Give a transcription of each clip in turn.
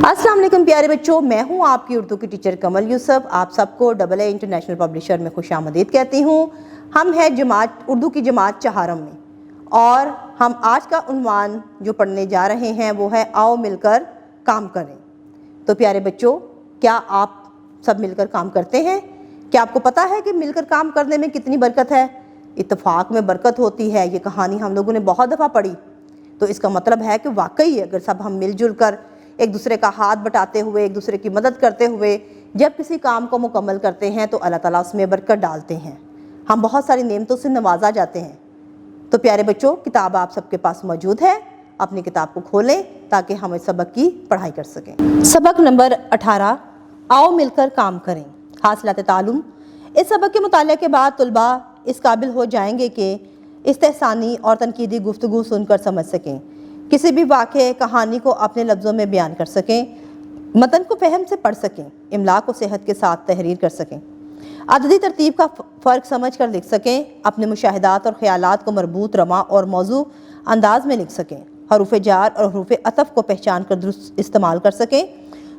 अस्सलाम वालेकुम प्यारे बच्चों, मैं हूं आपकी उर्दू की टीचर कमल यूसुफ। आप सबको AA इंटरनेशनल पब्लिशर में खुशामदीद कहती हूं। हम हैं उर्दू की जमात चहारम में, और हम आज का उन्वान जो पढ़ने जा रहे हैं वो है आओ मिलकर काम करें। तो प्यारे बच्चों, क्या आप सब मिलकर काम करते हैं? क्या आपको पता है कि मिलकर काम करने में कितनी बरकत है? इत्तेफाक में बरकत होती है। ये कहानी हम लोगों ने बहुत दफ़ा पढ़ी। तो इसका मतलब है कि वाकई अगर सब हम मिलजुल कर एक दूसरे का हाथ बटाते हुए, एक दूसरे की मदद करते हुए जब किसी काम को मुकम्मल करते हैं तो अल्लाह ताला उसमें बरकत डालते हैं। हम बहुत सारी नेमतों से नवाजा जाते हैं। तो प्यारे बच्चों, किताब आप सबके पास मौजूद है। अपनी किताब को खोलें ताकि हम इस सबक की पढ़ाई कर सकें। सबक नंबर 18, आओ मिलकर काम करें, हासिलात तालुम। इस सबक के मुताले के बाद तुलबा इस काबिल हो जाएंगे कि इस्तेहसानी और तनकीदी गुफ्तगू सुनकर समझ सकें, किसी भी वाक़े कहानी को अपने लफ्ज़ों में बयान कर सकें, मतन को फ़हम से पढ़ सकें, इमला को सेहत के साथ तहरीर कर सकें, अददी तरतीब का फ़र्क समझ कर लिख सकें, अपने मुशाहिदात और ख़यालात को मरबूत, रमा और मौजू अंदाज में लिख सकें, हरूफ जार और हरूफ अतफ़ को पहचान कर दुरुस्त इस्तेमाल कर सकें,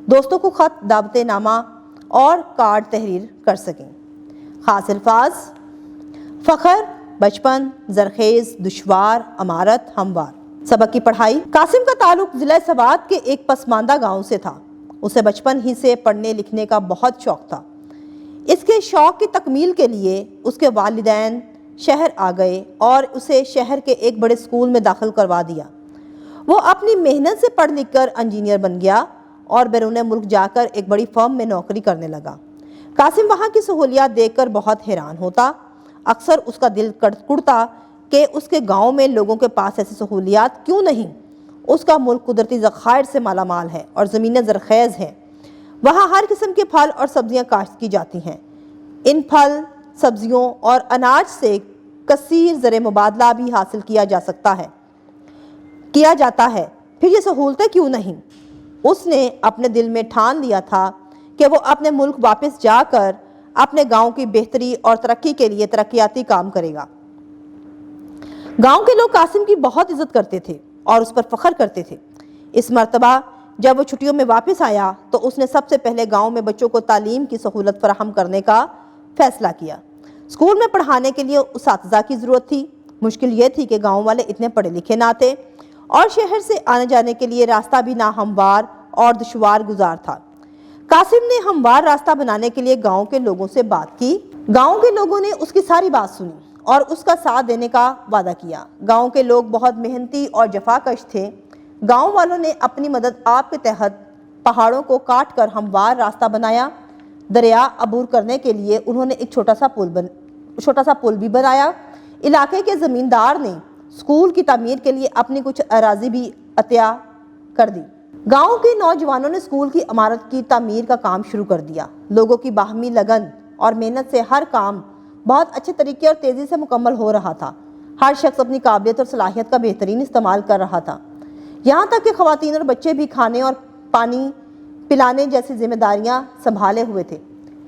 दोस्तों को ख़त, दावते नामा और कार्ड तहरीर कर सकें। ख़ास अल्फाज: फ़ख्र, बचपन, ज़रखेज़, दुश्वार, अमारत, हमवार। सबक की पढ़ाई। कासिम का ताल्लुक ज़िला सवात के एक पसमानदा गांव से था। उसे बचपन ही से पढ़ने लिखने का बहुत शौक़ था। इसके शौक़ की तकमील के लिए उसके वालिदैन शहर आ गए और उसे शहर के एक बड़े स्कूल में दाखिल करवा दिया। वो अपनी मेहनत से पढ़ लिख कर इंजीनियर बन गया और बैरून मुल्क जाकर एक बड़ी फर्म में नौकरी करने लगा। कासिम वहाँ की सहूलियात देखकर बहुत हैरान होता। अक्सर उसका दिल कुड़ता कि उसके गांव में लोगों के पास ऐसी सहूलियात क्यों नहीं। उसका मुल्क कुदरती ज़खायर से माला माल है और ज़मीनें ज़रख़ेज़ हैं। वहाँ हर किस्म के फल और सब्ज़ियाँ काश्त की जाती हैं। इन फल, सब्ज़ियों और अनाज से कसीर ज़र मुबादला भी हासिल किया जाता है। फिर ये सहूलतें क्यों नहीं? उसने अपने दिल में ठान लिया था कि वो अपने मुल्क वापस जाकर अपने गाँव की बेहतरी और तरक्की के लिए तरक्याती काम करेगा। गांव के लोग कासिम की बहुत इज्जत करते थे और उस पर फख्र करते थे। इस मर्तबा जब वो छुट्टियों में वापस आया तो उसने सबसे पहले गांव में बच्चों को तालीम की सहूलत फराहम करने का फ़ैसला किया। स्कूल में पढ़ाने के लिए उसातिज़ा की ज़रूरत थी। मुश्किल ये थी कि गांव वाले इतने पढ़े लिखे ना थे और शहर से आने जाने के लिए रास्ता भी ना हमवार और दुश्वार गुजार था। कासिम ने हमवार रास्ता बनाने के लिए गाँव के लोगों से बात की। गाँव के लोगों ने उसकी सारी बात सुनी और उसका साथ देने का वादा किया। गांव के लोग बहुत मेहनती और जफाकश थे। गांव वालों ने अपनी मदद आप के तहत पहाड़ों को काट कर हमवार रास्ता बनाया। दरिया अबूर करने के लिए उन्होंने एक छोटा सा पुल भी बनाया। इलाके के ज़मींदार ने स्कूल की तामीर के लिए अपनी कुछ अराजी भी अतिया कर दी। गाँव के नौजवानों ने स्कूल की इमारत की तामीर का काम शुरू कर दिया। लोगों की बाहमी लगन और मेहनत से हर काम बहुत अच्छे तरीके और तेज़ी से मुकम्मल हो रहा था। हर शख्स अपनी काबिलियत और सलाहियत का बेहतरीन इस्तेमाल कर रहा था। यहाँ तक कि ख़वातीन और बच्चे भी खाने और पानी पिलाने जैसी जिम्मेदारियाँ संभाले हुए थे।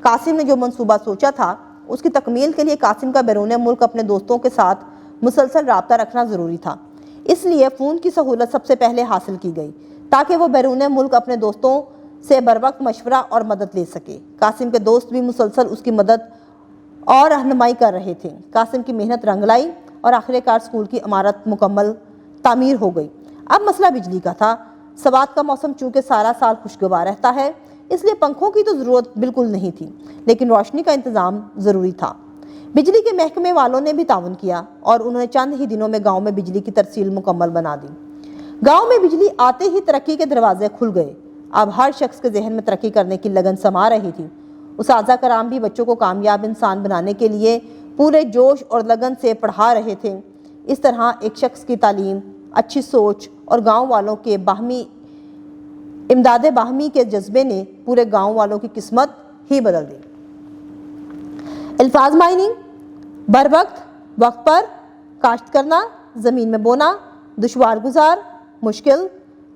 कासिम ने जो मंसूबा सोचा था उसकी तकमील के लिए कासिम का बैरून मुल्क अपने दोस्तों के साथ मुसलसल रब्ता रखना ज़रूरी था। इसलिए फ़ोन की सहूलत सबसे पहले हासिल की गई ताकि वो बैरून मुल्क अपने दोस्तों से बर वक्त मशवरा और मदद ले सके। कासिम के दोस्त भी मुसलसल उसकी मदद और रहनुमाई कर रहे थे। कासिम की मेहनत रंग लाई और आखिरकार स्कूल की इमारत मुकम्मल तामीर हो गई। अब मसला बिजली का था। सवात का मौसम चूँकि सारा साल खुशगवार रहता है, इसलिए पंखों की तो ज़रूरत बिल्कुल नहीं थी, लेकिन रोशनी का इंतज़ाम ज़रूरी था। बिजली के महकमे वालों ने भी ताउन किया और उन्होंने चंद ही दिनों में गाँव में बिजली की तरसील मुकम्मल बना दी। गाँव में बिजली आते ही तरक्की के दरवाजे खुल गए। अब हर शख्स के जहन में तरक्की करने की लगन समा रही थी। उसाज़ा कराम भी बच्चों को कामयाब इंसान बनाने के लिए पूरे जोश और लगन से पढ़ा रहे थे। इस तरह एक शख्स की तालीम, अच्छी सोच और गांव वालों के इमदाद बाहमी के जज्बे ने पूरे गांव वालों की किस्मत ही बदल दी। अल्फाज माइनिंग: बर वक्त, वक्त पर, काश्त करना, ज़मीन में बोना, दुश्वार गुजार, मुश्किल,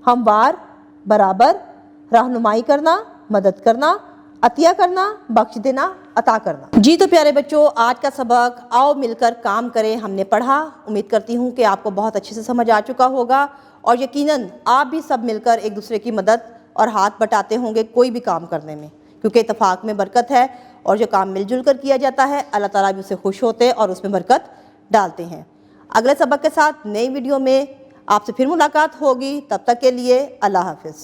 हमवार, बराबर, रहनुमाई करना, मदद करना, अतिया करना, बख्श देना, अता करना। जी तो प्यारे बच्चों, आज का सबक आओ मिलकर काम करें हमने पढ़ा। उम्मीद करती हूँ कि आपको बहुत अच्छे से समझ आ चुका होगा और यकीनन आप भी सब मिलकर एक दूसरे की मदद اور ہاتھ بٹاتے ہوں گے کوئی بھی کام کرنے میں، کیونکہ اتفاق میں برکت ہے، اور جو کام مل جل کر کیا جاتا ہے اللہ تعالیٰ بھی اسے خوش ہوتے اور اس میں برکت ڈالتے ہیں۔ اگلے سبق کے ساتھ نئی ویڈیو میں آپ سے پھر ملاقات ہوگی، تب تک کے لیے اللہ حافظ۔